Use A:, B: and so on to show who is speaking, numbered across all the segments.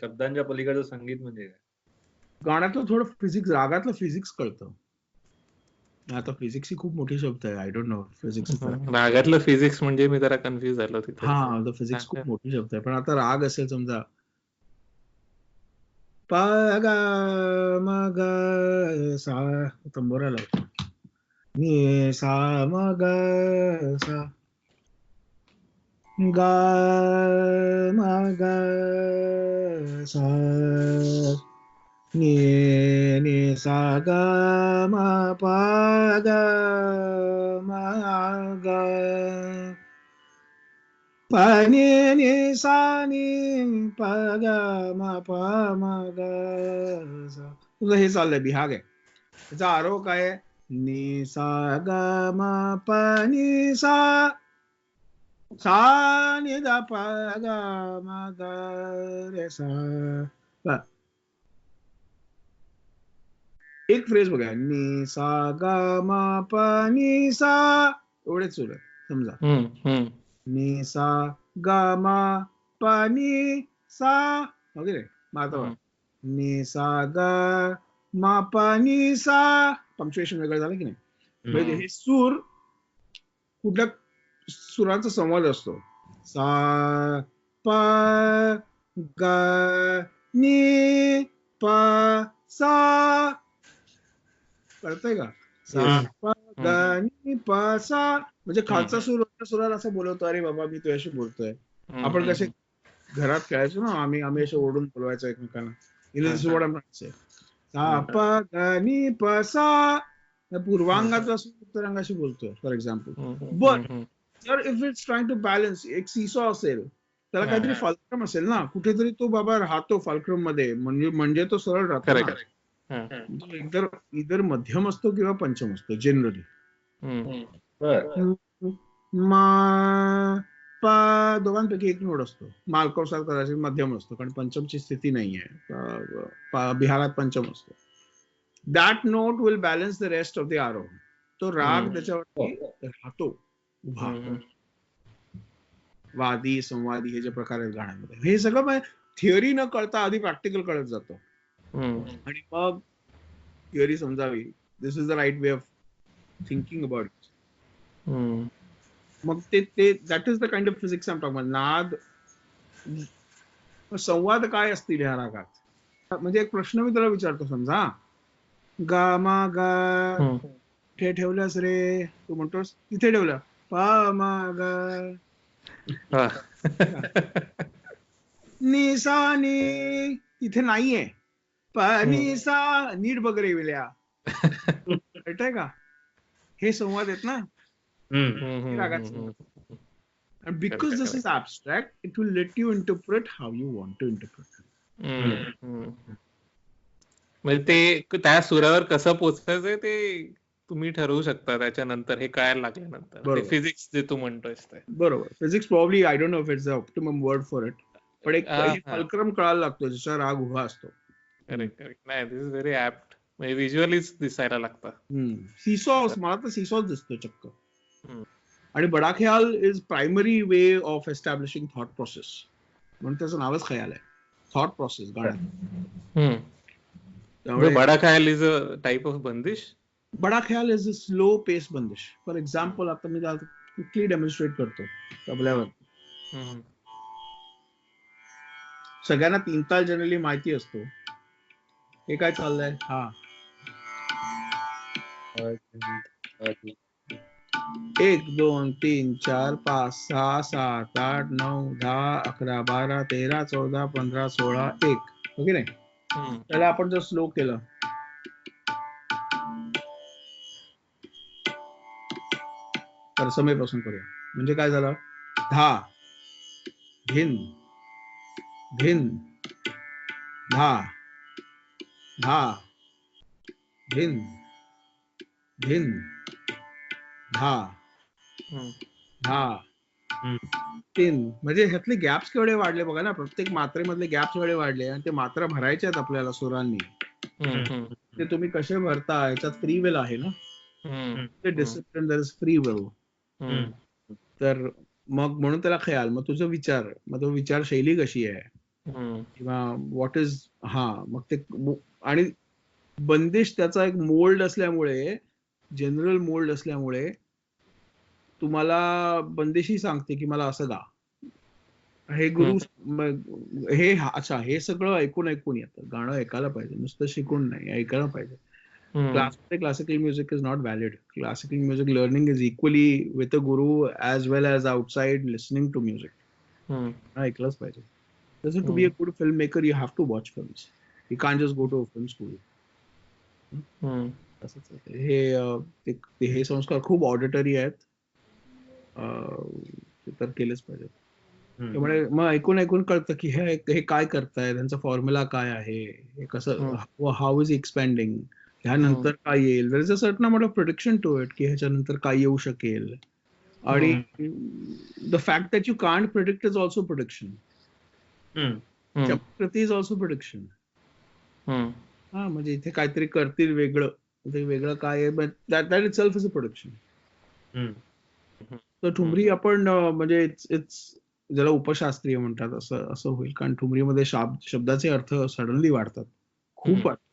A: शब्दांच्या पलीकडचं संगीत म्हणजे काय?
B: गाण्यातलं थोडं फिजिक्स, रागातलं फिजिक्स कळतं. आता फिजिक्स ही खूप मोठी शब्द आहे. I don't know physics.
C: रागातलं फिजिक्स म्हणजे मी जरा कन्फ्युज झालो तिथे.
B: हा, फिजिक्स खूप मोठी शब्द आहे. पण आता राग असेल समजा प ग म ग सा, तंबोरा लावतो, नि सा म ग सा, ग म ग सा, नि सा ग म प ग म ग, प नि सा नि प ग म प म ग सा. तुझं हे चाललंय, बिहाग आहे. त्याचा आरोह काय आहे? नि सा ग म प नि सा, सा नि द प ग म ग रे सा. एक फ्रेज बघा, नि सा ग म प नि सा, एवढेच सुरू आहे समजा. नि सा ग म प नि सा वगैरे. मग नि सा ग म प नि सा, पंक्च्युएशन वेगळं झालं की नाही. म्हणजे हे सूर कुठल्या सुरांचा संवाद असतो. सा प ग नि प सा, कळतंय का? सा प ग नि प सा, म्हणजे खालचा सूर वरच्या सुराला असं बोलवतो, अरे बाबा मी तुझ्याशी बोलतोय. आपण कसे घरात खेळायचो ना, आम्ही असे ओढून बोलवायचो एकमेकांना. सा प ग नि प सा, पूर्वांगाचा सूर उत्तरांगाशी बोलतोय फॉर एक्झाम्पल. बट जर if it's trying to balance, एक सीसॉ असेल, त्याला काहीतरी फाल्क्रम असेल ना, कुठेतरी तो बाबा राहतो फाल्क्रम मध्ये, म्हणजे तो सरळ राहतो ना. इतर मध्यम असतो किंवा पंचम असतो जनरली. दोघांपैकी एक नोड असतो. मालकौसात कदाचित मध्यम असतो, कारण पंचमची स्थिती नाहीये. बिहारात पंचम असतो. That note will balance the rest of the आरोह. तो राग त्याच्यावरती राहतो उभा. वादी संवादी हे जे प्रकार आहेत गाण्यामध्ये, हे सगळं थिअरी न कळता आधी प्रॅक्टिकल कळत जातो, आणि मग थिअरी समजावी. This is the right way of thinking about it. मग ते that is the kind of physics I am talking about. नाद, संवाद काय असतील ह्या रागात. म्हणजे एक प्रश्न मी तुला विचारतो, समजा गा मा गा कुठे ठेवलंस रे, तू म्हणतोस तिथे ठेवलं. पा मा गा, नि सा नि तिथे नाहीये. प नि सा, नीट बघ रे विल्या. कळतंय का? हे संवाद आहेत ना रागाचे. And because this is abstract, it will let you interpret how you want to interpret.
C: म्हणजे ते त्या सुरावर कसं पोहोचायचंय ते तुम्ही ठरवू शकता त्याच्यानंतर, हे कळायला लागल्यानंतर. ते फिजिक्स जे तू म्हणतोयस ते
B: बरोबर. Physics probably, I don't know if it's the optimum word for it, पण एक फलक्रम कळायला लागतो ज्याचा राग उभा असतो.
C: करेक्ट. नाही, दिस इज व्हेरी ऍप्ट. म्हणजे व्हिज्युअलीच दिसायला लागतं.
B: सीसॉस, मला तर सीसॉस दिसतो चक्क. आणि बडा ख्याल is primary way of establishing thought process, म्हणून त्याचं नावच ख्याल आहे, थॉट प्रोसेस गाण्यात.
C: बडा ख्याल इज अ टाइप ऑफ बंदिश.
B: बडा ख्याल इज अ स्लो पेस बंदिश. फॉर एक्झाम्पल, आता मी क्विकली डेमॉन्स्ट्रेट करतो तबल्यावर. सगळ्यांना तीन ताल जनरली माहिती असतो. हे काय चाललंय? हा, 1 2 3 4 5 6 7 8 9 10 11 12 13 14 15 16 1, ओके नाही? त्याला आपण जर स्लो केलं, तर समयपासून करूया. म्हणजे काय झालं? धा धिन धिन धा धा धिन धिन धा धा तीन. म्हणजे ह्यातले गॅप्स केवढे वाढले बघा ना. प्रत्येक मात्रेमधले गॅप्स केवढे वाढले, आणि ते मात्रा भरायचे आहेत आपल्याला सुरांनी. ते तुम्ही कसे भरता याच्यात फ्री विल आहे ना. Discipline, there is free will. तर मग म्हणून त्याला ख्याल. मग तुझं विचार, मग तो विचार शैली कशी आहे, किंवा व्हॉट इज मग ते आणि बंदिश त्याचा एक मोल्ड असल्यामुळे, जनरल मोल्ड असल्यामुळे तुम्हाला बंदिशी सांगते की मला असं गा. हे गुरु अच्छा हे सगळं ऐकून येतं. गाणं ऐकायला पाहिजे, नुसतं शिकून नाही, ऐकायला पाहिजे. क्लासमध्ये classical music is not valid. Classical music learning is equally with a guru as well as outside listening to music. ऐकलंच पाहिजे. तसं to be a good film maker you have to watch films. You can't just go to a film school. हे संस्कार खूप auditory आहेत. ते तर केलेच पाहिजे. त्यामुळे मग ऐकून कळतं की हे काय करताय, त्यांचा फॉर्म्युला काय आहे, हे कसं, हाऊ इज एक्सपॅन्डिंग, ह्यानंतर काय येईल. There is a certain amount of prediction to it की ह्याच्यानंतर काय येऊ शकेल. आणि the fact that you can't predict is also prediction. प्रकृती इज ऑल्सो प्रिडिक्शन. म्हणजे इथे काहीतरी करतील वेगळं, ते वेगळं काय आहे, but that itself is a production. तर ठुमरी आपण म्हणजे ज्याला उपशास्त्रीय म्हणतात असं होईल. कारण ठुमरीमध्ये शब्दाचे अर्थ सडनली वाढतात, खूप वाढतात.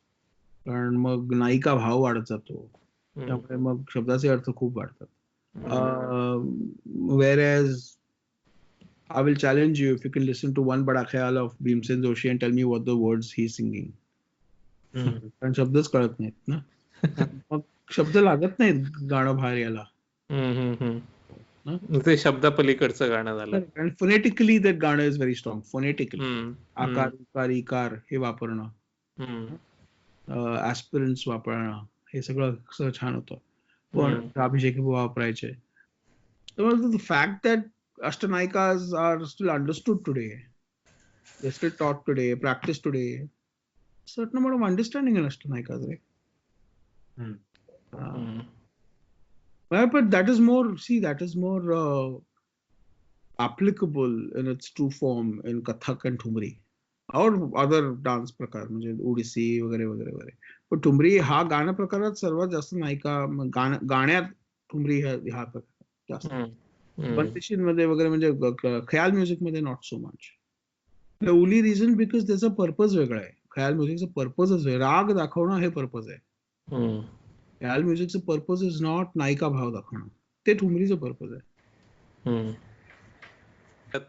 B: कारण मग नायिका भाव वाढत जातो, त्यामुळे मग शब्दाचे अर्थ खूप वाढतात. Whereas I will challenge you if you can listen to one Bada Khayal of Bhimsen Joshi and tell me what the words he's singing. कारण शब्दच कळत नाहीत ना. मग शब्द लागत नाहीत गाणं बाहेर यायला.
C: ते शब्द पलीकडचं गाणं झालं.
B: आणि फोनेटिकली दॅट गाणं इज व्हेरी स्ट्रॉंग. फोनेटिकली आकार, उकार, इकार हे वापरणं, ऍस्पिरन्स वापरणं, हे सगळं छान होतं. पण अभिषेक वापरायचे. The fact that Ashtanayikas are still understood today, they're still taught today, practiced today, certain amount of understanding in Ashtanayikas, right? But that is more applicable in its true form in Kathak and Thumri or other dance प्रकार, म्हणजे ओडिसी वगैरे वगैरे वगैरे. पण ठुमरी हा गाणं प्रकारात सर्वात जास्त नायिका, गाण्यात ठुमरी हा प्रकार जास्त. बंदिशींमध्ये वगैरे म्हणजे ख्याल म्युझिक मध्ये not so much. The only reason because त्याचा पर्पज वेगळा आहे. ख्याल म्युझिकचा पर्पजच आहे, राग दाखवणं हे पर्पज आहे. ख्याल म्युझिकचं पर्पज इज नॉट नायिका भाव दाखवणं, ते ठुमरीचं पर्पज आहे.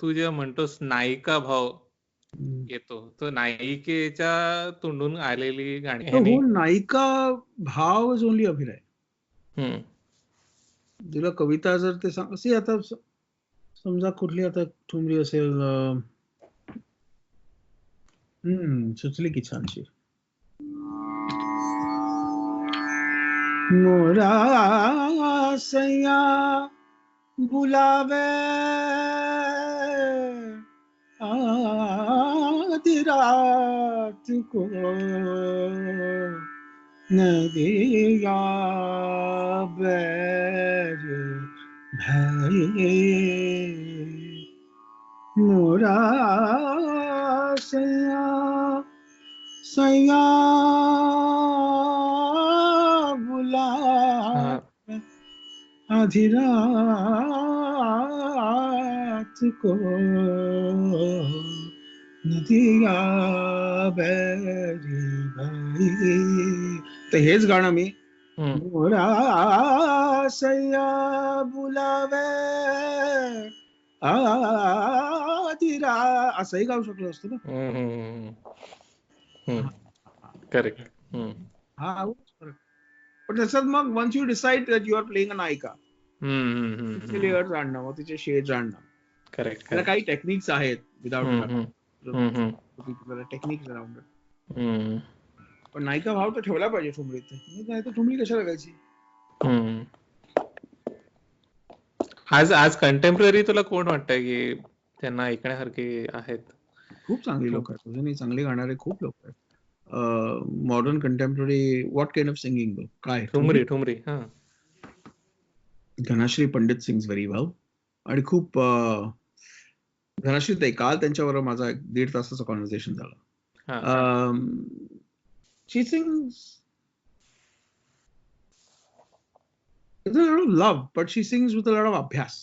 C: तू जे म्हणतोस नायिका भाव येतो, तो नायिकेच्या तोंडून आलेली गाणी.
B: हो, नायिका भाव इज ओनली अभिनय. तुला कविता जर ते असे, आता समजा कुठली आता ठुमरी असेल, सुचली की छानशी. मोरा सैया बुलावे आधी रात को, नदिया बैर भाई, मोरा सैया बुला आधी रात को, नदिया बैरी भाई. तर हेच गाणं मी, मोरा सैया बुलावे आधी असंही गाऊ शकलो असतो ना.
C: करेक्ट.
B: पण त्याच्यात मग once you decide that you are playing a नायिका, तिचे लेअर्स आणणं, मग तिचे शेड्स आणणं.
C: करेक्ट.
B: त्याला काही टेक्निक्स आहेत, विदाउट टेक्निक्स अराउंड इट. पण नायिका भाव तर ठेवला पाहिजे ठुमरीत, नाही तर ठुमरी कशाला गायची.
C: आज कंटेम्पररी तुला कोण वाटतंय की त्यांना ऐकण्यासारखे आहेत? खूप चांगली लोक आहेत,
B: तुझे चांगले गाणारे खूप लोक आहेत. Modern contemporary what kind of singing, काय
C: ठुमरी.
B: घनाश्री पंडित सिंग्स व्हेरी वेल. आणि खूप घनाश्री ताई, काल त्यांच्यावर माझा 1.5 तासाचा कॉन्व्हर्सेशन झाला. शी sings with a lot of love, but she sings with a lot of अभ्यास.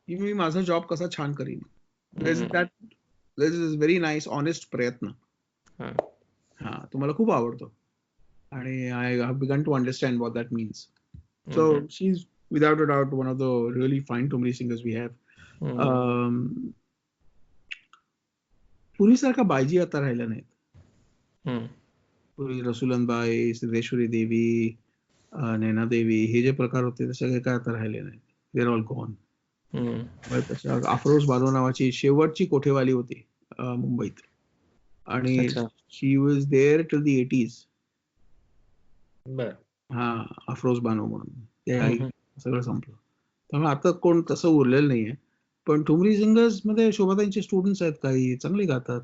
B: मी माझा जॉब कसा छान करीन, this is very nice honest प्रयत्न.
C: हा.
B: हा तो मला खूप आवडतो आणि I have begun to understand what that means. So she is without a doubt one of the really fine thumri singers we have. पूर्वीसारखा बायजी आता राहिल्या नाहीत. पूर्वी रसुलनबाई, सिद्धेश्वरी देवी, नैना देवी हे जे प्रकार होते ते सगळे काय आता राहिले नाहीत. They are all gone. Afroz Bano नावाची शेवटची कोठेवाली होती मुंबईत आणि she was there till the 80s. हा अफरोज बानो म्हणून ते सगळं संपलं. त्यामुळे आता कोण तसं उरलेलं नाहीये. पण ठुमरी सिंगर्स मध्ये शोभाताईंचे स्टुडंट्स आहेत, काही चांगले गातात.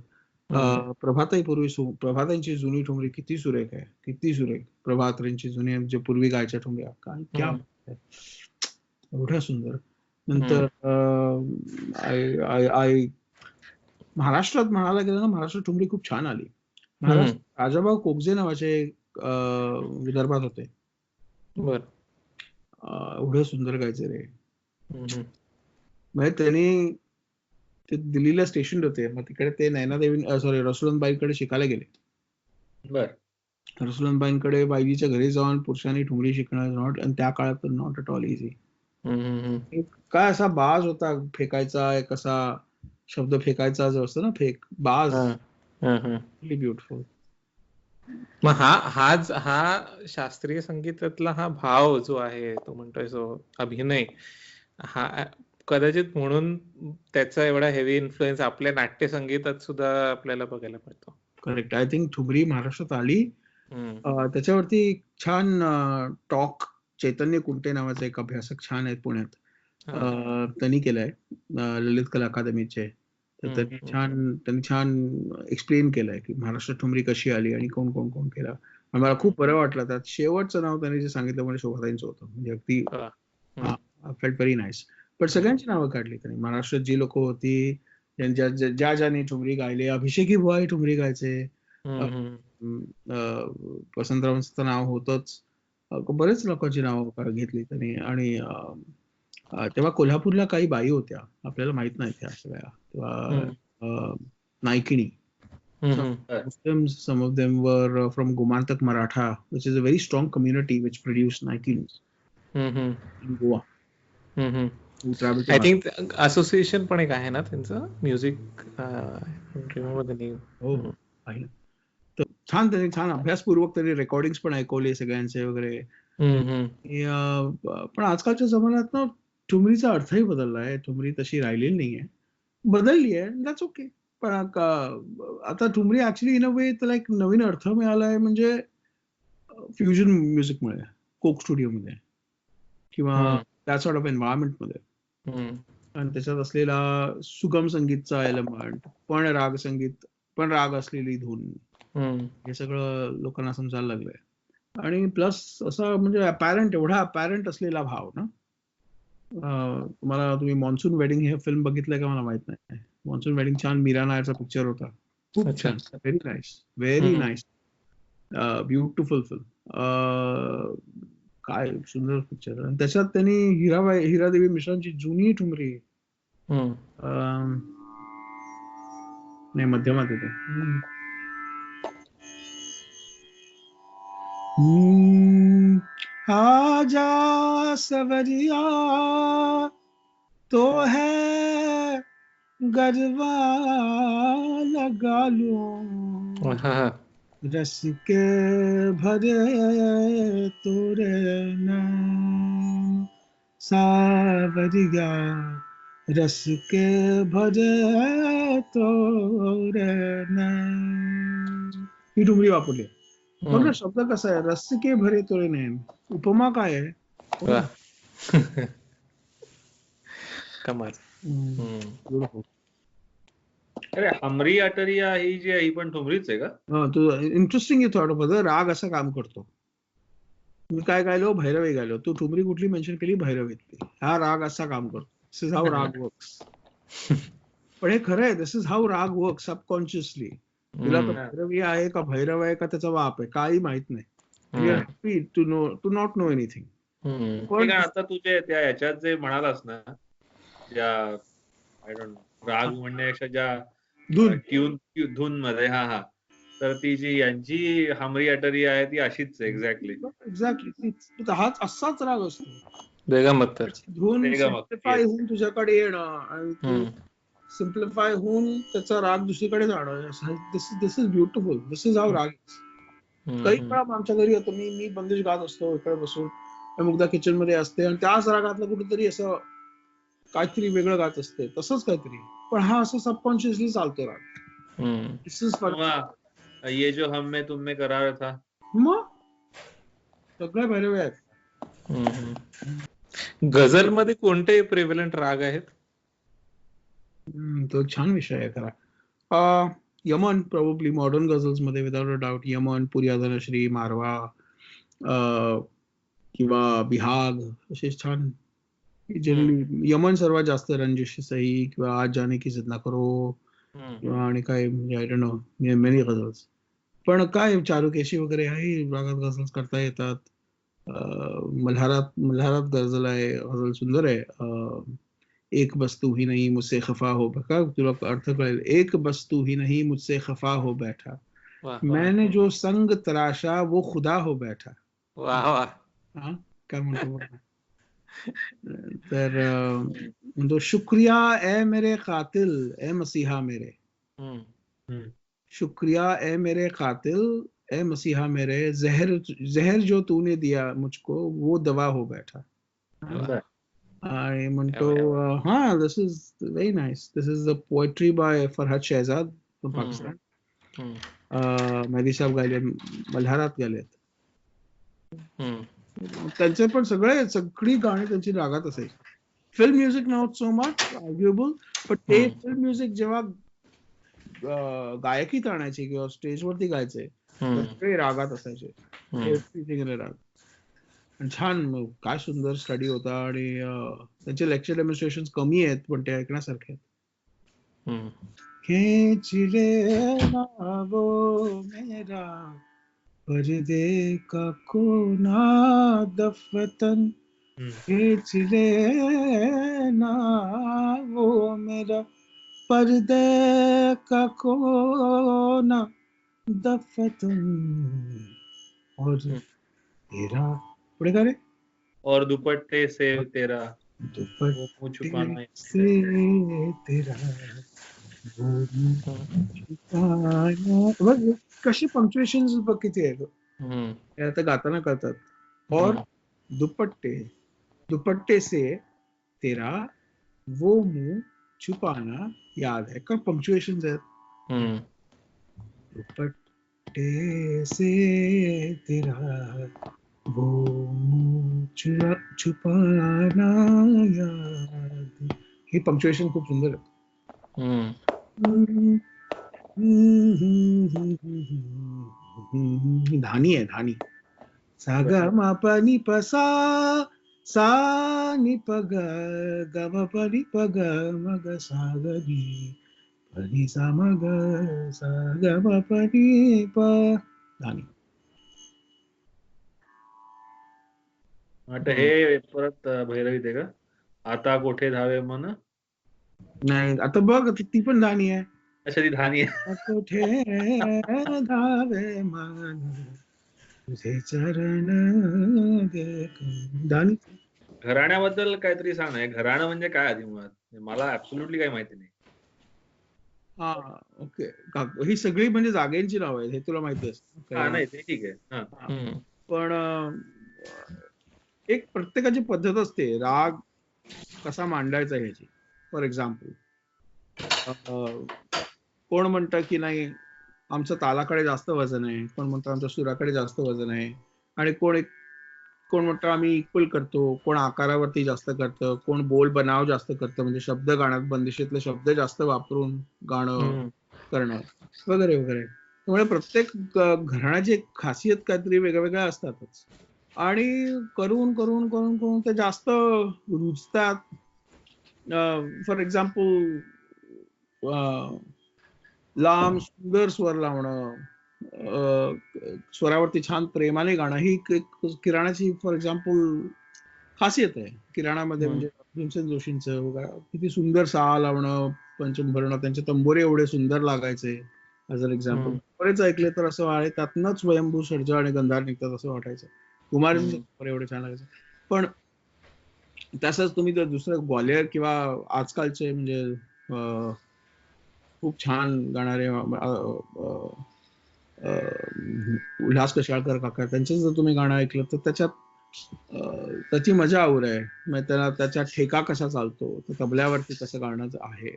B: प्रभाताई प्रभाताईंची जुनी ठुमरी किती सुरेख आहे, किती सुरेख. प्रभाताईंची जुनी जे पूर्वी गायच्या ठुमऱ्या काय क्या एवढ्या सुंदर. नंतर महाराष्ट्रात म्हणायला गेलं ना, महाराष्ट्र ठुमरी खूप छान आली. महाराष्ट्र राजाभाऊ कोगजे नावाचे विदर्भात होते. एवढे सुंदर गायचे रे. म्हणजे त्यांनी ते दिल्लीला स्टेशन होते, मग तिकडे ते नैनादेवी रसुलनबाईंकडे शिकायला गेले. रसुलनबाईंकडे बाईजीच्या घरी जाऊन पुरुषांनी ठुमरी शिकणं आणि त्या काळात नॉट अट ऑल इझी. काय असा बाज होता फेकायचा, एक असा शब्द फेकायचा जो असतो ना, फेक बाज. ब्युटिफुल.
C: मग हा शास्त्रीय संगीतातला हा भाव जो आहे, तो म्हणतोय जो अभिनय, हा कदाचित म्हणून त्याचा एवढा हेवी इन्फ्लुएन्स आपल्या नाट्य संगीतात सुद्धा आपल्याला बघायला मिळतो.
B: करेक्ट. आय थिंक ठुमरी महाराष्ट्रात आली, त्याच्यावरती छान टॉक चैतन्य कुंटे नावाचा एक अभ्यासक छान आहेत पुण्यात, त्यांनी केलंय ललित कला अकादमीचे. तर त्यांनी छान एक्सप्लेन केलंय की महाराष्ट्र ठुमरी कशी आली आणि कोण कोण कोण केला. मला खूप बरं वाटलं. त्यात शेवटचं नाव त्यांनी जे सांगितलं म्हणजे शोभाताईंचं होतं. म्हणजे अगदी फेल्ट व्हेरी नाईस. पण सगळ्यांची नावं काढली त्यांनी. महाराष्ट्रात जी लोक होती, ज्याने ठुमरी गायले, अभिषेकी बुवा ठुमरी गायचे, वसंतरावांचं नाव होतच, बरेच लोकांची नावं घेतली त्यांनी. आणि तेव्हा कोल्हापूरला काही बाई होत्या, आपल्याला माहित नाही त्या सगळ्या. तेव्हा नायकिणी, some of them were from Gomantak Maratha, which is a very strong community which produced Naikinis in Goa.
C: I think association पण एक आहे ना त्यांचं, म्युझिक.
B: तर छान त्यांनी छान अभ्यासपूर्वक त्यांनी रेकॉर्डिंग पण ऐकवले सगळ्यांचे वगैरे. पण आजकालच्या जमान्यात ना ठुमरीचा अर्थही बदललाय. ठुमरी तशी राहिलेली नाहीये, बदलली आहे, दॅट्स ओके. पण आता ठुमरी ऍक्च्युली इन अ वे त्याला एक नवीन अर्थ मिळालाय, म्हणजे फ्युजन म्युझिकमुळे, कोक स्टुडिओमध्ये किंवा त्या सॉर्ट ऑफ एन्व्हायरमेंट मध्ये. आणि त्याच्यात असलेला सुगम संगीतचा एलिमेंट, पण राग संगीत, पण राग असलेली धून, हे सगळं लोकांना समजायला लागलंय. आणि प्लस असं म्हणजे एवढा अपॅरंट असलेला भाव ना. तुम्ही मॉन्सून वेडिंग हे फिल्म बघितलंय का मला माहित नाही. मॉन्सून वेडिंग छान मीरा नायरचा पिक्चर होता, खूप छान, very nice, very nice, beautiful film. काय सुंदर पिक्चर. आणि त्याच्यात त्यांनी हिरादेवी मिश्रांची जुनी ठुमरी नाही मध्यमात येते. आजा सवरिया तो है गरबा लगा लूं, रस के भरे तोरे नाम, सावरिया रस के भरे तोरे नाम. ही ठुमरी वापरली. बघ ना शब्द कसा आहे, रस के भरे तोरे नाम. उपमा काय आहे.
C: कमाल.
A: अरे हमरी अटरिया ही जी आहे ही पण ठुमरीच आहे का?
B: इंटरेस्टिंग आहे थोडं. राग असा काम करतो. मी काय गायलो, भैरवी गायलो, तू ठुमरी कुठली मेन्शन केली, भैरवी. हा राग असा काम करतो. दिस इज हाऊ राग वर्क्स. पण हे खरं आहे, दिस इज हाऊ राग वर्क्स सबकॉन्शियसली. तुला भैरवी आहे का भैरव आहे का त्याचा बाप आहे काही माहित नाही. We are happy to not know anything.
A: पण आता तुझे त्या ह्याच्यात जे म्हणालास ना, ज्या आय डोंट नो राग म्हणण्यापेक्षा ज्या
B: धून
A: धून मध्ये. हा तर ती जी यांची हमरी अटरी आहे ती अशीच आहे एक्झॅक्टली.
B: एक्झॅक्टली हाच असाच राग असतो.
C: बेगम
B: धून
A: बेगम अख्तर,
B: सिम्प्लिफाय
A: yes.
B: होऊन तुझ्याकडे येणं आणि तू सिम्प्लिफाय होऊन त्याचा राग दुसरीकडे जाणं. This is beautiful. This is how raga is. काही वेळा आमच्या घरी होतो, मी बंदिश गात असतो इकडे बसून, मुग्धा किचन मध्ये असते आणि त्याच रागातलं कुठेतरी असं काहीतरी वेगळं गात असते, तसंच काहीतरी. पण हा असं सबकॉन्शियसली चालतो राग. दिस इज
A: ये जो हम में तुम में करार था.
B: मग सगळ्या भैरव्य आहेत.
C: गझल मध्ये कोणते प्रेव्हलंट राग आहेत?
B: तो छान विषय आहे खरा. यमन प्रोबेबली मॉडर्न गझल्स मध्ये विदाउट अ डाऊट यमन, पुरियाधनश्री, मारवा किंवा बिहाग असे छान. जनरली यमन सर्वात जास्त, रंजिश सही किंवा आज जाने की जिद ना करो किंवा आणि काय म्हणजे I don't know many ghazals. पण काय चारुकेशी वगैरे आहे रागात गझल्स करता येतात. मल्हारात गझल आहे, गझल सुंदर आहे. एक बस तू ही नहीं मुझसे खफा हो, बघा तुला अर्थ कळेल. एक बस तू ही नहीं मुझसे खफा हो बैठा, मैंने जो संग तराशा वो खुदा हो बैठा. हा काय म्हणतो तर म्हणतो शुक्रिया ए मेरे कातिल ए मसीहा मेरे, शुक्रिया ए मेरे कातिल ए मसीहा मेरे, जहर जो तूने दिया मुझको वो दवा हो बैठा. आणि म्हणतो हा this is very nice. This is the poetry by Farhad Shahzad from Pakistan. Mehdi Sahab गायले, मल्हारात गायलेत. त्यांचे पण सगळी गाणी त्यांची रागात असायची. Film music not so much arguable, पण ते फिल्म म्युझिक जेव्हा गायकीत आणायचे किंवा स्टेजवरती गायचे सगळे रागात असायचे. राग. छान, काय सुंदर स्टडी होता. आणि त्यांचे लेक्चर डेमॉन्स्ट्रेशन कमी आहेत पण ते ऐकण्यासारखे आहेत. खींच लेना वो मेरा पर्दे का कोना दफतन, खींच लेना वो मेरा पर्दे का कोना दफतन, और तेरा पुढे का रे,
A: और दुपट्टे से तेरा
B: दुपट्टे से तेरा बघ कशी पंक्च्युएशन बघ किती आहे. आता गाताना कळतात. और दुपट्टे से तेरा वो मुंह छुपाना याद है. का पंक्च्युएशन आहेत. दुपट्टे से तेरा वो मुंह छुपाना याद, हे पंक्च्युएशन खूप सुंदर आहे. धानी आहे, धानी. सा ग म प नि प सा नि प ग ग म प नि प ग म ग सा ग नी प नि सा म ग सा ग म प नि प. धानी.
A: हे परत भैरवीत आहे का? आता कोठे धावे मन.
B: नाही आता बघ ती पण धानी आहे.
A: अच्छा ती धानी आहे.
B: कोठे धावे मन तुझे चरण देखून. धानी.
A: घराण्याबद्दल काहीतरी सांग ना. घराणं म्हणजे काय आधी मुळात? मला ऍब्सोल्युटली काही माहिती नाही.
B: हा ओके. ही सगळी म्हणजे जागेंची नाव आहेत, हे तुला माहिती असतं.
A: नाही ते ठीक आहे.
B: पण एक प्रत्येकाची पद्धत असते राग कसा मांडायचा ह्याची. फॉर एक्झाम्पल कोण म्हणतं की नाही आमचं तालाकडे जास्त वजन आहे, कोण म्हणतं आमच्या सुराकडे जास्त वजन आहे, आणि कोण म्हणतं आम्ही इक्वल करतो, कोण आकारावरती जास्त करतं, कोण बोल बनाव जास्त करतं, म्हणजे शब्द गाण्यात बंदिशीतले शब्द जास्त वापरून गाणं करणं वगैरे वगैरे. त्यामुळे प्रत्येक घराण्याची एक खासियत काहीतरी वेगळ्या असतातच. आणि करून करून करून करून ते जास्त रुजतात. फॉर एक्झाम्पल लांब सुंदर स्वर लावणं, स्वरावरती छान प्रेमाने गाणं, ही किराणाची फॉर एक्झाम्पल खासियत आहे. किराणामध्ये म्हणजे भीमसेन जोशींचं बघा, किती सुंदर सा लावणं, पंचम भरणं, त्यांचे तंबोरे एवढे सुंदर लागायचे. ॲज अन एक्झाम्पल बरेच ऐकले तर असं आहे, त्यातनंच स्वयंभू सर्जा आणि गंधार निघतात असं वाटायचं. कुमारजींचे तंबोरे एवढे छान लागायचे. पण तसंच तुम्ही जर दुसरं ग्वालियर किंवा आजकालचे म्हणजे खूप छान गाणारे उल्हास कशाळकर काका, त्यांचं जर तुम्ही गाणं ऐकलं तर त्याच्यात त्याची मजा और आहे. म्हणजे त्याला त्याचा ठेका कसा चालतो, तबल्यावरती कसं गाणं आहे,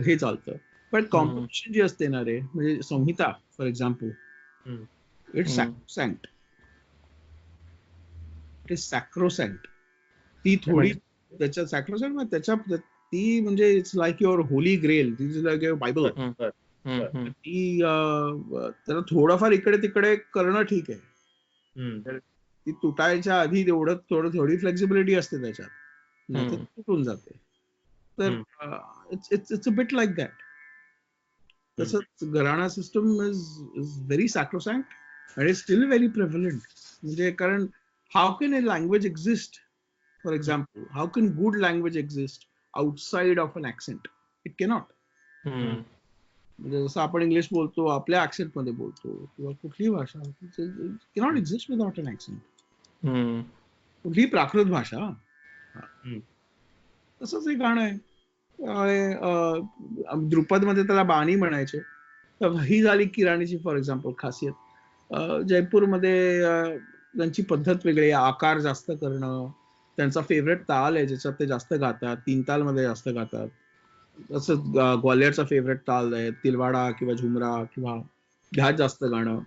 B: हे चालतं. पण कॉम्पोजिशन जी असते ना रे, म्हणजे संहिता for example, it's sacrosanct. It is sacrosanct. ती थोडी त्याच्या सॅक्रोसॅन्क्ट त्याच्या ती म्हणजे it's like your holy grail, this is like your Bible. ती त्याला थोडंफार इकडे तिकडे करणं ठीक आहे. ती तुटायच्या आधी थोडी फ्लेक्झिबिलिटी असते त्याच्यात, नाही तर तुटून जाते. तर it's a bit like that. तसंच gharana system is very sacrosanct and it's still very prevalent. म्हणजे कारण how can a language exist? For example, how can good language exist outside of an accent? It cannot. म्हणजे जसं आपण English बोलतो, आपल्या accent मध्ये बोलतो, किंवा कुठलीही भाषा cannot exist without an accent. कुठलीही प्राकृत भाषा. तसंच एक गाणं आहे, द्रुपद मध्ये त्याला बाणी म्हणायचे. तर ही झाली किराणीची फॉर एक्झाम्पल खासियत. जयपूरमध्ये त्यांची पद्धत वेगळी, आकार जास्त करणं, त्यांचा फेवरेट ताल आहे ज्याच्यात ते जास्त गातात, 3 ताल मध्ये जास्त गातात. तसंच ग्वालियरचा फेवरेट ताल आहे तिलवाडा किंवा झुमरा, किंवा ह्यात जास्त गाणं,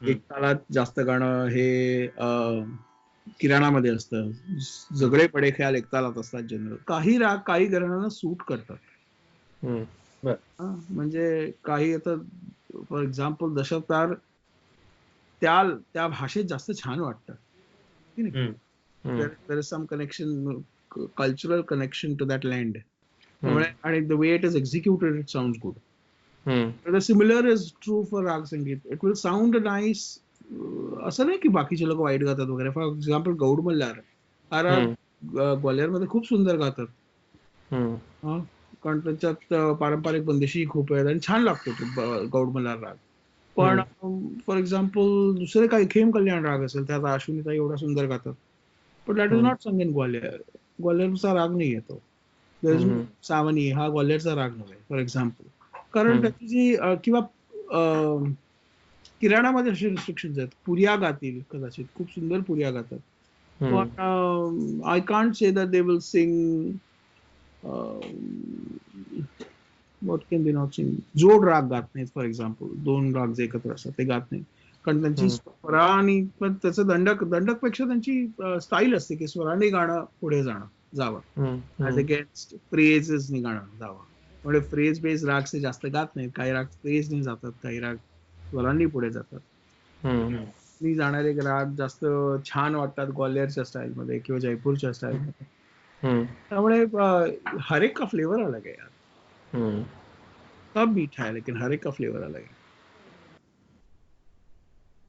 B: एक तालात जास्त गाणं हे किराणामध्ये असतं. सगळे पडे ख्याल एक तालात असतात जनरल. काही राग काही घराण्यांना सूट करतात. म्हणजे काही आता फॉर एक्झाम्पल दशावतार त्या भाषेत जास्त छान वाटतं. there is some connection, cultural connection to that land. आणि the way it is executed, it sounds good. The similar is true for राग संगीत. It will sound nice. असं नाही की बाकीचे लोक वाईट गातात वगैरे. फॉर एक्झाम्पल गौड मल्हार हा राग ग्वालियरमध्ये खूप सुंदर गातात. कारण त्याच्यात पारंपरिक बंदिशी खूप आहेत आणि छान लागतो तो गौड मल्हार राग. पण फॉर एक्झाम्पल दुसरे काही खेम कल्याण राग असेल, त्यात अश्विनीताई एवढा सुंदर गातात, पण that is not sung in Gwalior. ग्वालियरचा राग नाही येतो. सावनी हा ग्वालियरचा राग नव्हे फॉर एक्झाम्पल. कारण त्याची जी किंवा किराणामध्ये असे रिस्ट्रिक्शन आहेत. पुरिया गातील कदाचित, खूप सुंदर पुरिया गातात, पण I can't say that they will sing what can they not sing. जोड राग गात नाहीत फॉर एक्झाम्पल. 2 राग जे एकत्र असतात ते गात नाहीत, कारण त्यांची स्वरा आणि पण त्याचं दंडकपेक्षा त्यांची स्टाईल असते की स्वराने गाणं पुढे जावं, ऍज अगेन्स्ट फ्रेजेसनी गाणं जावं. म्हणजे फ्रेज बेस राग से जास्त गात नाहीत. काही राग फ्रेजने जातात, काही राग स्वरांनी पुढे जातात. मी जाणारे राग जास्त छान वाटतात ग्वालियरच्या स्टाईलमध्ये किंवा जयपूरच्या स्टाईलमध्ये. त्यामुळे हर एक का फ्लेवर अलग है यार. सब मीठा है लेकिन हर एक का फ्लेवर अलग है.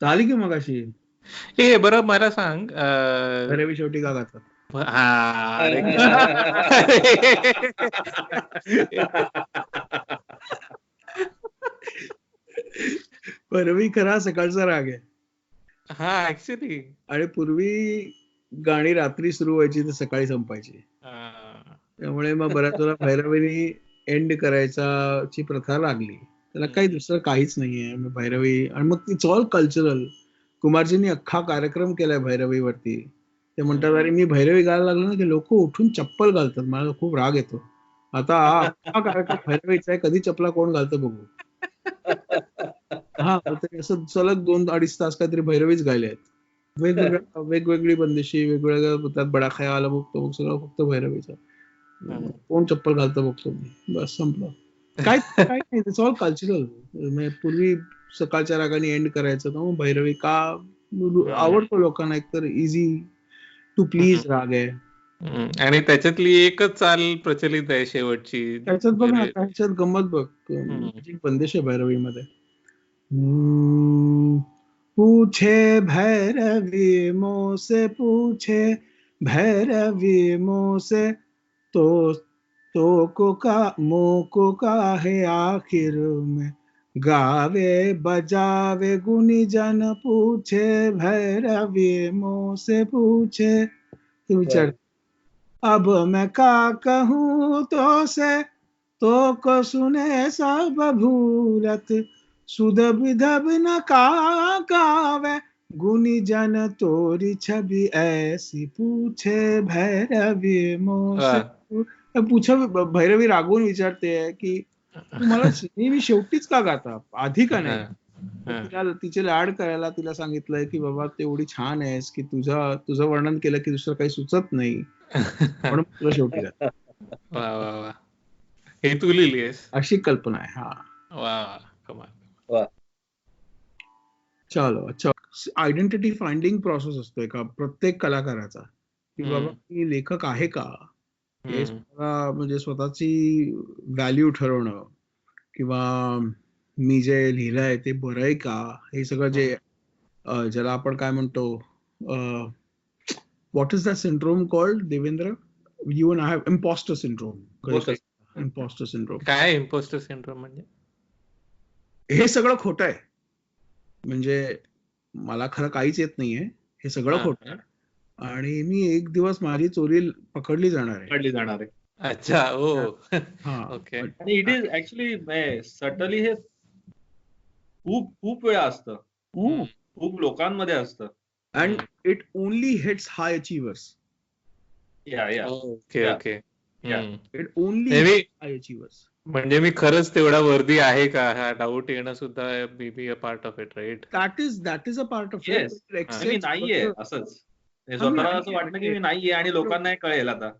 B: झाली की मग अशी
C: बरं मला सांग,
B: भैरवी शेवटी का गातात? भैरवी खरा सकाळचा राग आहे.
C: हा ऍक्च्युली. आणि
B: पूर्वी गाणी रात्री सुरू व्हायची तर सकाळी संपायची. त्यामुळे मग बऱ्याच वेळा भैरवीने एंड करायची प्रथा लागली. त्याला काही दुसरं काहीच नाहीये. भैरवी, आणि मग इट्स ऑल कल्चरल. कुमारजींनी अख्खा कार्यक्रम केलाय भैरवीवरती. ते म्हणतात अरे मी भैरवी गायला लागलो ना की लोक उठून चप्पल घालतात, मला खूप राग येतो. आता हा कार्यक्रम भैरवीचा आहे, कधी चपला कोण घालतं बघू. हा असं सलग 2-2.5 तास काहीतरी भैरवीच गायले आहेत. वेगवेगळी बंदिशी, वेगवेगळ्या त्यात बडा खयाला बघतो, सगळं फक्त भैरवीचं. कोण चप्पल घालतं बघतो मी, बस संपलं. काय नाही, इट्स ऑल कल्चरल. पूर्वी सकाळच्या रागाने एंड करायचं, तर मग भैरवी का आवडतो लोकांना. एकतर इझी टू प्लीज राग आहे,
C: आणि त्याच्यातली एकच चाल प्रचलित आहे शेवटची.
B: त्याच्यात बघ ना, त्याच्यात गंमत बघ, बंदिश आहे भैरवीमध्ये. पूछे भैरवी मोसे पूछे भैरवी मोसे तो को का मोको का है आखिर में, गावे बजावे गुनी जन पूछे, भैरवी मोसे पूछे। तो विचार, अब मैं का कहूँ तो से, तो को सुने सब भूलत, सुध विधब न का गावे, गुनी जन तोरी छवि ऐसी पूछे, भैरवी मोसे पूछा। भैरवी रागवून विचारते की तू मला नेहमी शेवटीच का गाता, आधी का नाही? तिला तिचे लाड करायला तिला सांगितलंय की बाबा तेवढी छान आहेस की तुझं वर्णन केलं की दुसरं काही सुचत नाही, म्हणून तुला शेवटी गाता.
C: वा वा वा, हे तू लिहिलीस?
B: अशी कल्पना आहे. हा,
C: वा वा, कमाल.
B: चलो. अच्छा, आयडेंटिटी फाइंडिंग प्रोसेस असतो एका प्रत्येक कलाकाराचा, की बाबा मी लेखक आहे का, हे म्हणजे स्वतःची व्हॅल्यू ठरवणं, किंवा मी जे लिहिलंय ते बरं आहे का, हे सगळं जे ज्याला आपण काय म्हणतो, what is the syndrome called, Devendra? You and I have impostor syndrome. Impostor syndrome
C: काय? इम्पोस्टर सिंड्रोम म्हणजे
B: हे सगळं खोटं आहे, म्हणजे मला खरं काहीच येत नाहीये, हे सगळं खोटं आहे, आणि मी एक दिवस माझी चोरी पकडली जाणार आहे.
C: अच्छा. ओ.
B: ओके.
A: आणि इट इज ऍक्च्युली सटली हे खूप वेळा असतं, खूप लोकांमध्ये असतं.
B: And it only hits high achievers.
C: Okay okay.
B: It only high achievers.
C: म्हणजे मी खरंच तेवढा वर्दी आहे का, हा डाऊट येणं सुद्धा may be a part of it, right?
B: That is a part of it.
A: मी नाहीये असंच, स्वतःला असं वाटतं की मी नाहीये आणि लोकांना कळेल आता.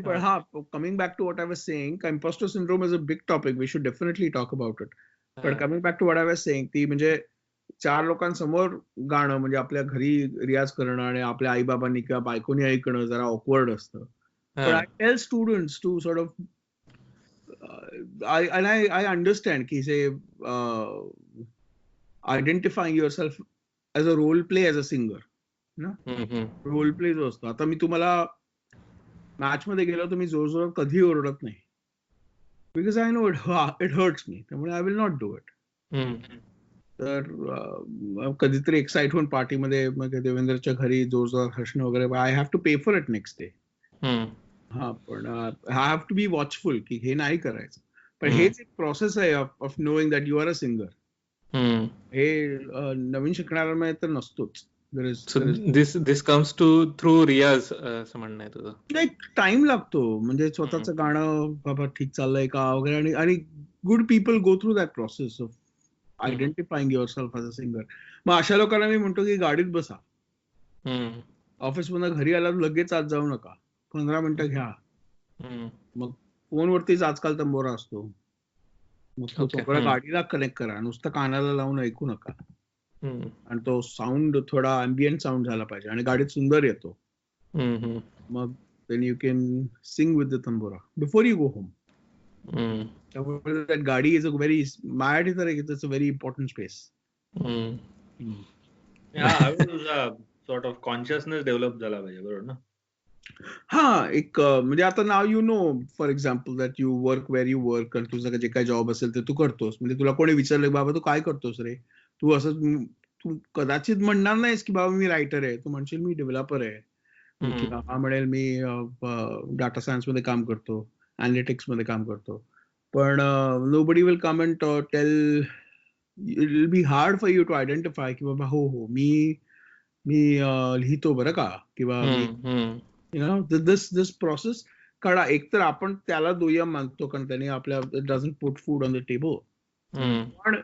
B: But ha, coming back to what I was saying, imposter syndrome is a big topic. We should definitely talk about it. But coming back to what I was saying, ती म्हणजे 4 लोकांसमोर गाणं, म्हणजे आपल्या घरी रियाज करणं आणि आपल्या आई बाबांनी किंवा बायकोनी ऐकणं जरा ऑकवर्ड असतं. But I tell students to sort of I understand की say identifying yourself as a role play as a singer, ना, रोल प्ले जो असतो. आता मी तुम्हाला मॅच मध्ये गेलो तर मी जोर जोरात कधी ओरडत नाही, because I know it hurts me, त्यामुळे I will not do it. तर कधीतरी एक्साइट होऊन पार्टीमध्ये मग देवेंद्रच्या घरी जोर जोरात हसणं वगैरे, I have to pay for it next day. हा, पण I have to be watchful की हे नाही करायचं. पण हेच एक प्रोसेस आहे of knowing that you are a singer. हे नवीन शिकणाऱ्यांमध्ये तर नसतोच.
C: दिस कम्स टू थ्रू रियाज, असं म्हणणं आहे तुझं?
B: एक टाइम लागतो, म्हणजे स्वतःचं गाणं बाबा ठीक चाललंय का वगैरे, आणि good people go through that process of identifying your self as a singer. मग अशा लोकांना मी म्हणतो की गाडीत बसा, ऑफिस मधून घरी आला लगेच आत जाऊ नका, 15 मिनिटं घ्या. मग फोनवरतीच आजकाल तंबोरा असतो, मग तो सगळं गाडीला कनेक्ट करा, नुसतं कानाला लावून ऐकू नका. आणि तो साऊंड थोडा अँबियंट साऊंड झाला पाहिजे आणि गाडीत सुंदर येतो. मग then you can sing with the tambura before you go home. That गाडी is a very, माझ्यासाठी तर it's a very important space.
A: Sort of consciousness develop झाला पाहिजे, बरोबर ना?
B: हा, एक म्हणजे आता नाव you know, for example that you work where you work, आणि तुझं जे काही जॉब असेल ते तू करतोस. म्हणजे तुला कोणी विचारलं बाबा तू काय करतोस रे, तू असं तू कदाचित म्हणणार नाहीस की बाबा मी रायटर आहे, तू म्हणशील मी डेव्हलपर आहे, किंवा हा म्हणेल मी डाटा सायन्स मध्ये काम करतो, अॅनालिटिक्स मध्ये काम करतो. पण nobody will come and tell, it will be hard for you to identify की बाबा हो मी लिहितो बरं का, किंवा you know this process. कारण एकतर आपण त्याला दुय्यम मानतो कारण त्याने आपल्या doesn't put food on the table. पण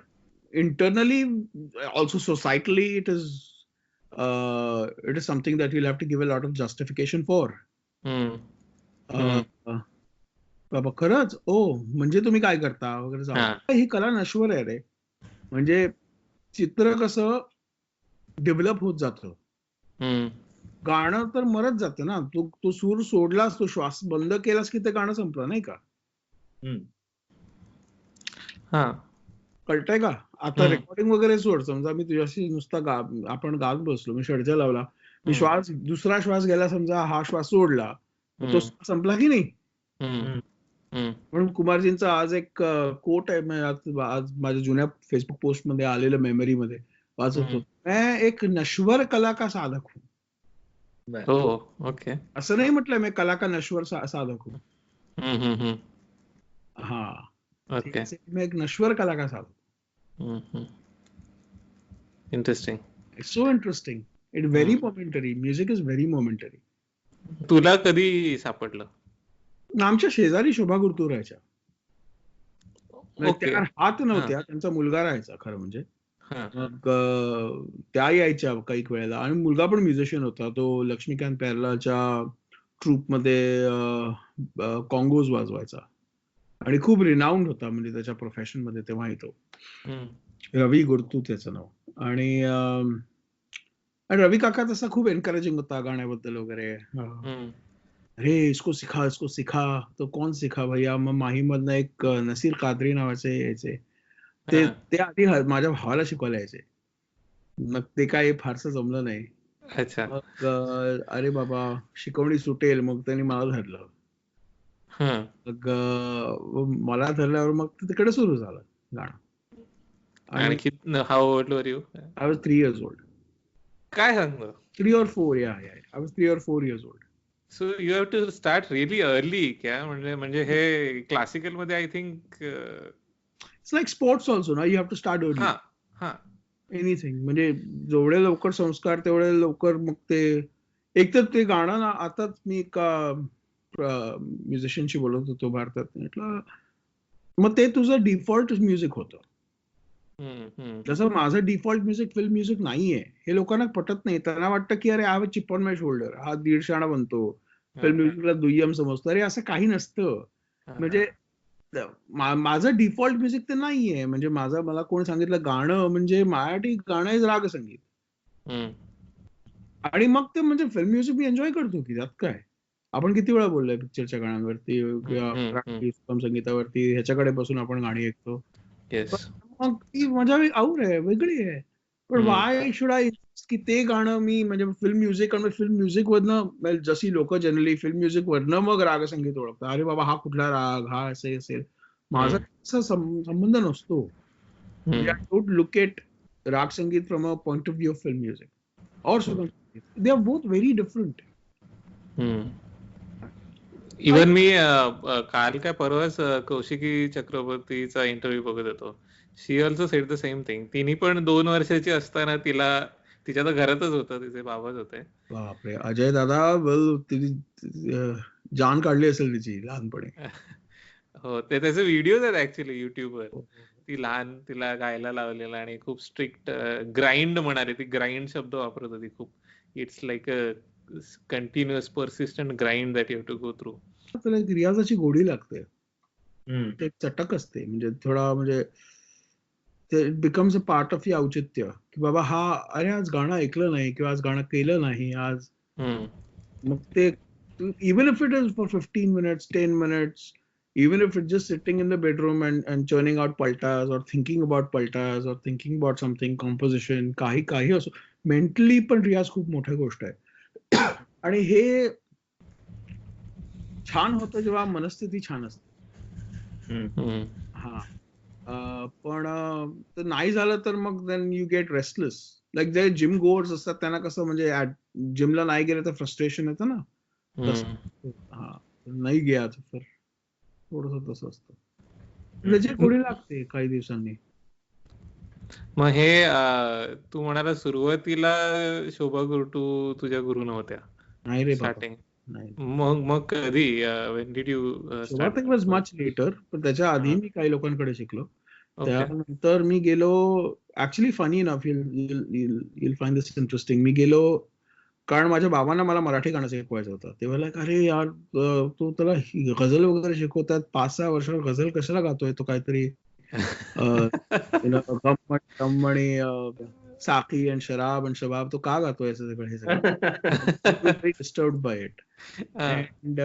B: internally also societally it is something that you'll have to give a lot of justification for. बाबा खरंच ओ, म्हणजे तुम्ही काय करता वगैरे. ही कला नश्वर आहे रे, म्हणजे चित्र कसं डेव्हलप होत जातं, गाणं तर मरत जातं ना. तू सूर सोडलास, तो श्वास बंद केलास की ते गाणं संपलं, नाही का? कळतंय का? आता रेकॉर्डिंग वगैरे सोड, समजा मी तुझ्याशी नुसता आपण गात बसलो, मी षडजा लावला, मी श्वास दुसरा श्वास घ्यायला समजा हा श्वास सोडला तो संपला की नाही. म्हणून कुमारजींचा आज एक कोट आहे, आज माझ्या जुन्या फेसबुक पोस्ट मध्ये आलेलं मेमरीमध्ये वाचतो, मैं एक नश्वर कला का साधक हूँ.
C: ओके.
B: असं नाही म्हटलं मैं कला का नश्वर साधक हूँ. हा
C: ओके.
B: मैं एक नश्वर कला का साधक.
C: Interesting.
B: It's so interesting. It very momentary. Music is very momentary.
C: तुला कधी सापडलं?
B: आमच्या शेजारी शोभा गुरतूर राहायच्या. त्या हात नव्हत्या, त्यांचा मुलगा राहायचा खरं म्हणजे. मग त्या यायच्या काही वेळेला, आणि मुलगा पण म्युझिशियन होता. तो लक्ष्मीकांत प्यारलाच्या ट्रूप मध्ये कॉंगोज वाजवायचा आणि खूप रिनाऊंड होता म्हणजे त्याच्या प्रोफेशन मध्ये तेव्हा येतो. रवी गुरतू त्याचं नाव. आणि रवी काका तसा खूप एनकरेजिंग होता गाण्याबद्दल वगैरे. अरे इसको सिखा. तो कौन सिखा भैया. मग माहीमधनं एक नसीर कादरी नावाचे यायचे, ते आधी माझ्या भावाला शिकवायला यायचे. मग ते काय फारसं जमलं नाही. मग अरे बाबा शिकवणी सुटेल, मग त्यांनी मला धरलं. मग मला धरल्यावर मग तिकडे सुरू झालं गाणं.
C: आणखी how old were you?
B: I was 3 years old.
C: काय सांगतो?
B: 3 or 4. Yeah. I was 3 or 4 years old.
C: So you have to start really early. क्या म्हणजे हे क्लासिकल मध्ये I think
B: it's like sports also ना. You have to start early. Anything म्हणजे जेवढे लवकर संस्कार तेवढे लवकर मग ते. एक तर ते गाणं ना, आताच मी एका म्युझिशियनशी बोलत होतो भारतात, म्हटलं मग ते तुझं डिफॉल्ट म्युझिक होतं. जसं माझं डिफॉल्ट म्युझिक फिल्म म्युझिक नाहीये. हे लोकांना पटत नाही. त्यांना वाटतं की अरे हा चिप ऑन माय शोल्डर, हा 150 आणा बनतो, फिल्म म्युझिकला दुय्यम समजतो. अरे असं काही नसतं. म्हणजे माझं डिफॉल्ट म्युझिक ते नाहीये. म्हणजे मला कोण सांगितलं गाणं म्हणजे मराठी गाणं आहे राग संगीत, आणि मग ते म्हणजे फिल्म म्युझिक मी एन्जॉय करतो की त्यात काय. आपण किती वेळा बोललोय पिक्चरच्या गाण्यांवरती किंवा संगीतावरती, ह्याच्याकडे बसून आपण गाणी ऐकतो. मग ती मजा और आहे, वेगळी आहे. पण वाय शुड आय की ते गाणं मी म्हणजे फिल्म म्युझिक, आणि फिल्म म्युझिक वरनं जशी लोक जनरली फिल्म म्युझिक वरनं मग राग संगीत ओळखतात. अरे बाबा हा कुठला राग, हा असे असेल. माझा तसा संबंध नसतो. I don't look at raga sangeet from a point of view of film music और sugam sangeet. They are both very different.
C: Even मी काल काय परवाच कौशिकी चक्रवर्तीचा इंटरव्ह्यू बघत होतो. She also said the same thing. तिने पण 2 वर्षाची असताना तिच्या तर घरातच होतं, तिचे बाबाच होते.
B: बापरे, अजय दादा जान काढली असेल तिची लहानपणी.
C: हो, ते त्याचे व्हिडिओ आहेत ऍक्च्युली युट्यूबवर. ती लहान, तिला गायला लावलेला आणि खूप स्ट्रिक्ट ग्राइंड म्हणाले, ती ग्राइंड शब्द वापरत होती खूप. It's like a continuous persistent grind that you have to go through.
B: त्याला एक रियाजाची गोडी लागते, एक चटक असते. म्हणजे थोडा म्हणजे it becomes a part of your औचित्य की बाबा हा अरे आज गाणं ऐकलं नाही किंवा आज गाणं केलं नाही आज. मग ते even if it is for 15 minutes 10 minutes, even if it's just sitting in the bedroom and churning out paltas or thinking about paltas or thinking about something, composition, काही असो, मेंटली पण रियाज खूप मोठी गोष्ट आहे. आणि हे छान होतं जेव्हा मनस्थिती छान असते. हा पण नाही झालं तर मग then you get restless. Like जे जिम गोअर्स असतात त्यांना कसं म्हणजे जिमला नाही गेलं तर फ्रस्ट्रेशन येतं ना. हा नाही गेला तर थोडस तसं असतं. त्याची गोडी लागते काही दिवसांनी.
C: मग हे तू म्हणाला सुरुवातीला शोभा गुरटू तुझ्या गुरु नव्हत्या?
B: नाही रे
C: स्टार्टिंग. मग कधी when did you start?
B: It was much later. पण त्याच्या आधी मी काही लोकांकडे शिकलो. त्यानंतर मी गेलो, actually funny enough, you'll find this interesting. मी गेलो कारण माझ्या बाबांना मला मराठी गाणं शिकवायचं होतं. ते बोलले अरे यार तू त्याला गझल वगैरे शिकवतात, 5-6 वर्षावर गझल कशाला गातोय तो, काहीतरी साकी आणि शराब आणि शबाब तो का गातोय सगळं हे सगळं. Disturbed by it. And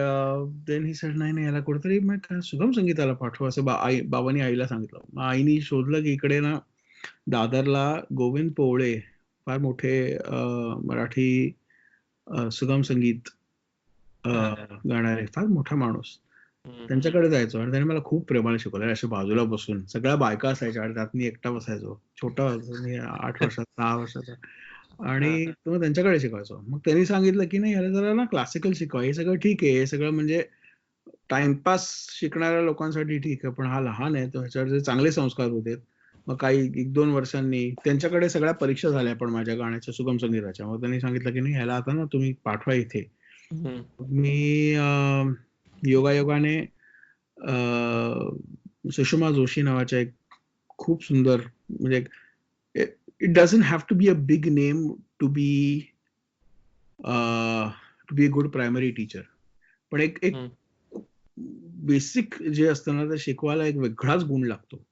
B: then he said नाही याला कुठेतरी सुगम संगीताला पाठवा असं बाबांनी आईला सांगितलं. मग आईनी शोधलं की इकडे ना दादरला गोविंद पोवळे फार मोठे मराठी सुगम संगीत गाणारे फार मोठा माणूस, त्यांच्याकडे जायचो आणि त्याने मला खूप प्रेमाने शिकवलं. अशा बाजूला बसून सगळ्या बायका असायच्या आणि त्यात मी एकटा बसायचो, छोटा होतो मी, 8 वर्षाचा 6 वर्षाचा, आणि तो त्यांच्याकडे शिकवायचो. मग त्यांनी सांगितलं की नाही, ह्याला जरा ना क्लासिकल शिकवा, हे सगळं ठीक आहे, हे सगळं म्हणजे टाइमपास शिकणाऱ्या लोकांसाठी ठीक आहे, पण हा लहान आहे, तर ह्याच्यावर जे चांगले संस्कार होते. मग काही 1-2 वर्षांनी त्यांच्याकडे सगळ्या परीक्षा झाल्या पण माझ्या गाण्याच्या, सुगम संगीताच्या. मग त्यांनी सांगितलं की नाही, ह्याला आता ना तुम्ही पाठवा इथे. मी योगायोगाने सुषमा जोशी नावाच्या एक खूप सुंदर, म्हणजे it doesn't have to be a big name to be a good primary teacher, पण एक बेसिक जे असतं ना, ते शिकवायला एक वेगळाच गुण लागतो.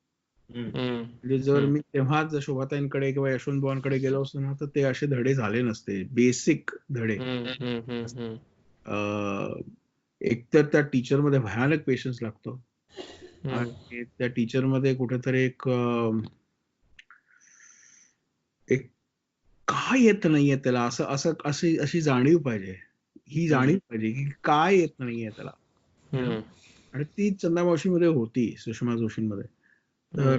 B: म्हणजे जर मी तेव्हाच शोभाताईंकडे किंवा यशवंत बुवांकडे गेलो असतो ना, तर ते असे धडे झाले नसते, बेसिक धडे. एकतर त्या टीचर मध्ये भयानक पेशन्स लागतो आणि त्या टीचर मध्ये कुठेतरी एक काय येत नाहीये त्याला, असं असं अशी जाणीव पाहिजे, ही जाणीव पाहिजे की काय येत नाहीये त्याला. आणि ती चंदामावशीमध्ये होती, सुषमा जोशींमध्ये. तर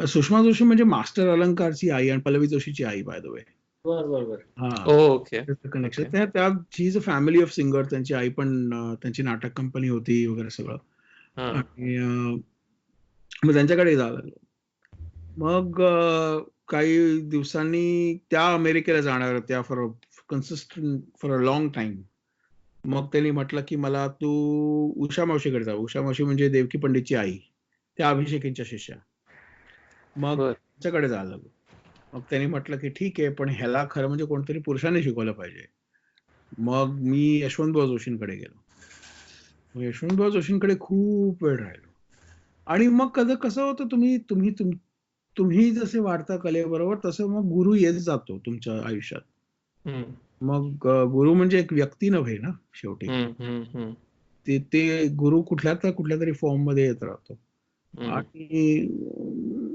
B: सुषमा जोशी म्हणजे मास्टर अलंकारची आई आणि पल्लवी जोशीची आई, बाय द वे. कनेक्शन त्या she is a family of singer. त्यांची आई पण, त्यांची नाटक कंपनी होती वगैरे सगळं. आणि मग त्यांच्याकडे जावं लागलं. मग काही दिवसांनी त्या अमेरिकेला जाणार होत्या फॉर अ लॉंग टाइम. मग त्यांनी म्हटलं की मला तू उषा मावशीकडे जा. उषा मावशी म्हणजे देवकी पंडितची आई, त्या अभिषेकींच्या शिष्या. मग त्यांच्याकडे जायला लागलो. मग त्यांनी म्हटलं की ठीक आहे, पण ह्याला खरं म्हणजे कोणतरी पुरुषाने शिकवलं पाहिजे. मग मी यशवंतबुवा जोशींकडे गेलो. यशवंतबुवा जोशींकडे खूप वेळ राहिलो. आणि मग कसं होतं, तुम्ही जसे वाढता कलेबरोबर, तसं मग गुरु येत जातो तुमच्या आयुष्यात. मग गुरु म्हणजे एक व्यक्ती नव्हे ना शेवटी, ते गुरु कुठल्या तरी फॉर्म मध्ये येत राहतो. आणि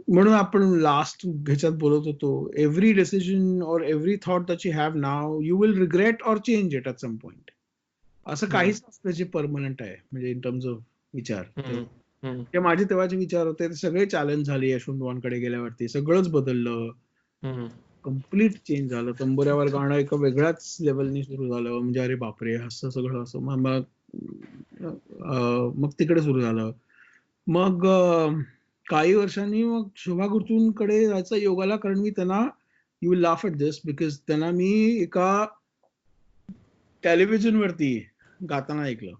B: म्हणून आपण लास्ट ह्याच्यात बोलत होतो, every decision or every thought that you have now, you will regret or change it at some point. असं काहीच नसतं जे परमनंट आहे, म्हणजे इन टर्म्स ऑफ विचार. ते माझे तेव्हाचे विचार होते, ते सगळे चॅलेंज झाले. यशवंतवांकडे गेल्यावरती सगळंच बदललं, कम्प्लीट चेंज झालं. तंबोऱ्यावर गाणं एका वेगळ्याच लेवलनी सुरू झालं. म्हणजे अरे बापरे, असं सगळं असं. मग तिकडे सुरू झालं. मग काही वर्षांनी मग शोभा गुरुजींकडे जायचं योगाला, कारण मी त्यांना, you will laugh at this, because त्यांना मी एका टेलिव्हिजन वरती गाताना ऐकलं.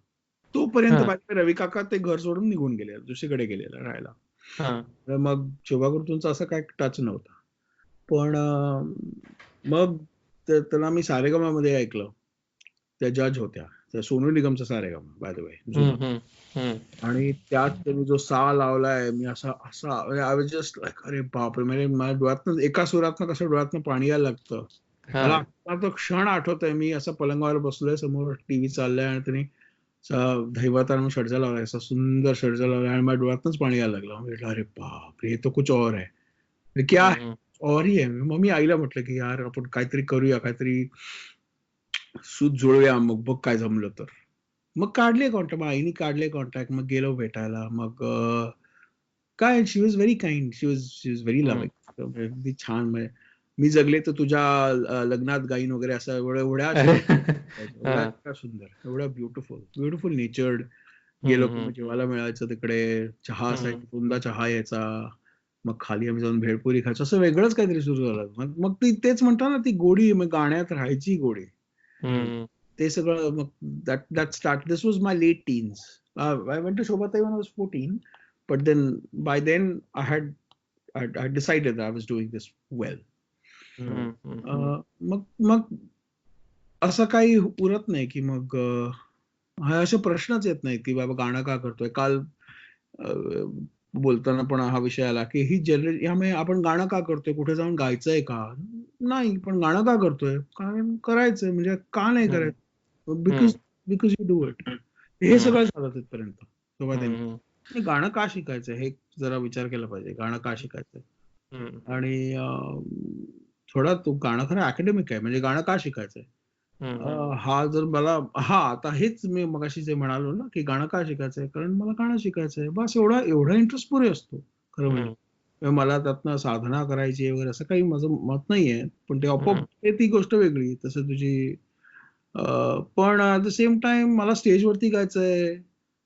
B: तोपर्यंत रवी काका ते घर सोडून निघून गेले, दुसरीकडे गेलेला राहायला. मग शोभा गुरुजींचा असं काय टच नव्हता. पण मग त्यांना मी सारेगमा मध्ये ऐकलं. त्या जज होत्या, त्या सोनू निगमचा सारेगमा, बाय द वे. आणि त्यात त्यांनी जो सा लावलाय, मी असा आय वॉज जस्ट लाईक, अरे बापरे, म्हणजे माझ्या डोळ्यातनं एका सुरातनं कसं डोळ्यातनं पाणी यायला लागतं. मला तो क्षण आठवतोय, मी असं पलंगावर बसलोय, समोर टीव्ही चाललाय आणि त्यांनी दैवतानं षडजा लावलाय, असा सुंदर षडजा लावलाय आणि माझ्या डोळ्यातनंच पाणी यायला लागलं. म्हटलं अरे बाप, हे तो कुछ और है, क्या है, और ही आहे. मग मी आईला म्हटलं की यार, आपण काहीतरी करूया, काहीतरी सूत जुळूया, मग बघ काय जमलं तर. मग काढले कॉन्टॅक्ट, मग आईनी काढले कॉन्टॅक्ट. मग गेलो भेटायला. मग काय, she was very kind, she was very loving, अगदी छान. मी जगले तर तुझ्या लग्नात गाईन वगैरे, असं एवढ्या सुंदर, एवढ्या ब्युटिफुल नेचर्ड. गेलो की जेवायला मिळायचं तिकडे, चहा असायचा, दोनदा चहा यायचा. मग खाली आम्ही जाऊन भेळपुरी खायचो, असं वेगळंच काहीतरी सुरू झालं. मग ती तेच म्हणता ना, ती गोडी, मग गाण्यात राहायची गोडी, ते सगळं. मग that start, this was my late teens. I went to Shobhatai when I was 14, but then by then I had decided that I was doing this well. मग असं काही उरत नाही की मग असे प्रश्नच येत नाहीत की बाबा गाणं का करतोय. काल बोलताना पण हा विषय आला की ही यामुळे आपण गाणं का करतोय, कुठे जाऊन गायचंय का नाही, पण गाणं का करतोय, कारण करायचंय, म्हणजे का नाही करायचं, बिकॉज यू डू इट. हे सगळं झालं तिथपर्यंत. सोबत गाणं का शिकायचं हे जरा विचार केला पाहिजे, गाणं का शिकायचं. आणि थोडा तो गाणं खरं अकॅडमिक आहे, म्हणजे गाणं का शिकायचंय? हा जर मला आता हेच मी मगाशी जे म्हणालो ना, की गाणं का शिकायचंय? कारण मला गाणं शिकायचंय. बस एवढा इंटरेस्ट पुरे असतो खरं म्हणजे. मला त्यातनं साधना करायची वगैरे असं काही माझं मत नाहीये. पण ते आपोआप ती गोष्ट वेगळी. तसं तुझी पण ॲट द सेम टाइम मला स्टेजवरती गायचंय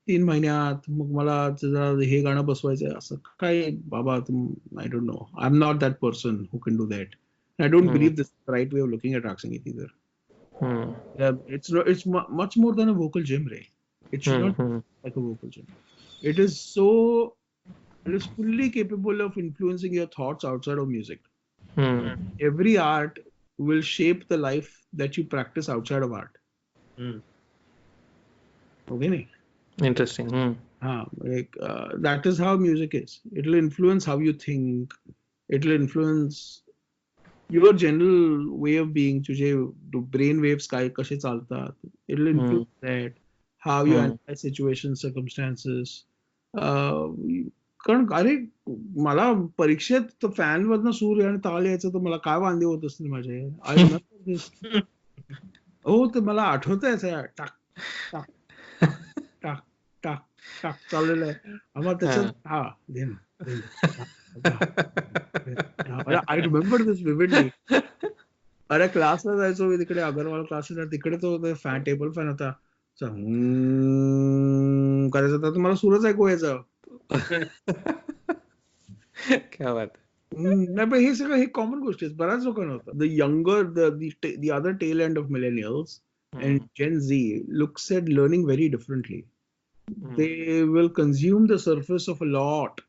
B: 3 महिन्यात. मग मला जरा हे गाणं बसवायचंय असं काय बाबा I don't no. I am not that person who can do that. I don't believe this right way of looking at raga संगीत either. It's much more than a vocal gym, Ray. It should not be like a vocal gym. It is fully capable of influencing your thoughts outside of music. Every art will shape the life that you practice outside of art. Okay, nahi?
C: Interesting.
B: That is how music is. It will influence how you think. It will influence your general way of being. तुझे brain waves काय कसे चालतात. It will influence that. How you analyze situations, circumstances. कारण अरे मला परीक्षेत fan मधनं सूर आणि ताल यायचं तर मला काय वांदे होत असतील माझे. हो ते मला आठवत आहे टाक टाक टाक टाक टाक चाललेलं आहे. आम्हाला त्याच्यात आय रिमेंबर दिस विविडली. अरे क्लासला जायचो मी तिकडे अगरवाल क्लासला. तिकडे तो फॅन टेबल फॅन होता. करायचं तर मला सूरच ऐकू यायचं.
C: क्या बात.
B: नाही पण हे सगळं हे कॉमन गोष्टी आहेत. बऱ्याच लोकांना होतं. The younger the other tail end of millennials and Gen Z looks at learning very differently. They will consume the surface of a lot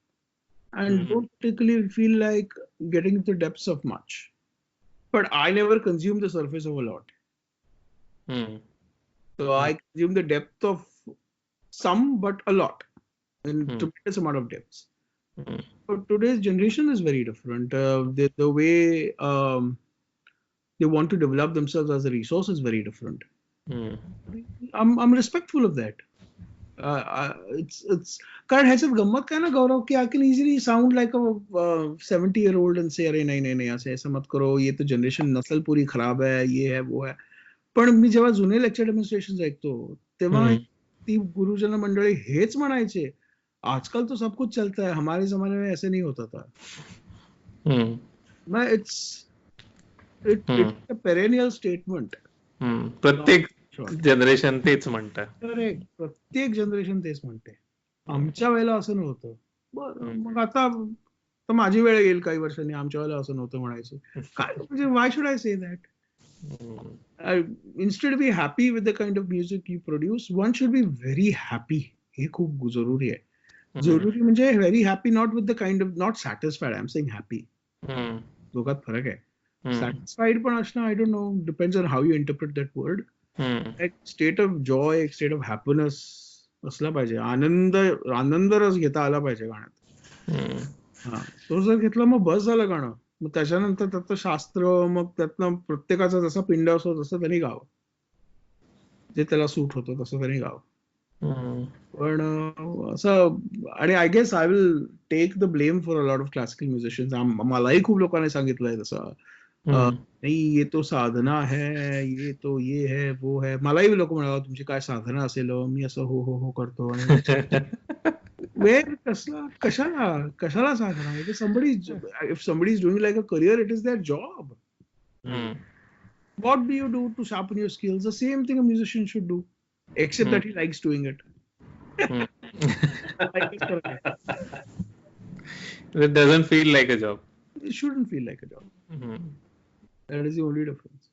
B: and don't particularly feel like getting into the depths of much. But I never consume the surface of a lot. So I consume the depth of some, but a lot, and tremendous amount of depths. But today's generation is very different. The way they want to develop themselves as a resource is very different. I'm respectful of that. It's कारण ह्याच्यात गंमत काय ना गौरव की I can easily sound like a 70-year-old and say अरे नहीं ऐसे मत करो. ये तो जनरेशन नस्ल पूरी खराब है. ये है वो है. पण मी जेव्हा जुने लेक्चर डेमॉन्स्ट्रेशन ऐकतो तेव्हा ती गुरुजन मंडळी हेच म्हणायचे आजकल तो सब कुछ चलता है. हमारे जमाने में ऐसे नहीं होता था. It's a perennial statement.
C: प्रत्येक जनरेशन तेच म्हणतात.
B: करेक्ट. प्रत्येक जनरेशन तेच म्हणते. आमच्या वेळेला असं नव्हतं. बरं मग आता तर माझी वेळ येईल काही वर्षांनी. आमच्या वेळेला असं नव्हतं म्हणायचं. काय म्हणजे why should I say that? Instead of be happy with the kind of music you produce, one should be very happy. हे खूप जरुरी आहे. जरुरी म्हणजे very happy, not with the kind of, not satisfied. I'm saying happy. दोघात फरक आहे. Satisfied पण असणं, I don't know, depends on how you interpret that word. एक स्टेट ऑफ जॉय, एक स्टेट ऑफ हॅपीनेस असला पाहिजे. आनंद रस घेता आला पाहिजे गाण्यात. तो जर घेतला मग बस झालं गाणं. मग त्याच्यानंतर त्याचं शास्त्र, मग त्यातनं प्रत्येकाचा जसा पिंड असतो तसं त्यांनी गावं. जे त्याला सूट होतं तसं त्यांनी गावं. पण असं आणि I guess I will take the blame for a lot of classical musicians. मलाही खूप लोकांनी सांगितलंय तसं. नहीं ये तो साधना है, ये तो ये है वो है. मलाही लोक म्हणाला तुमची काय साधना असेल. मी असं हो हो हो करतो. कशाला साधना? If somebody is doing like a career, it is their job. What do you do to sharpen your skills? The same thing a musician should do, except that he likes doing it.
C: It doesn't feel like a job.
B: It shouldn't feel like a job. That is the only difference.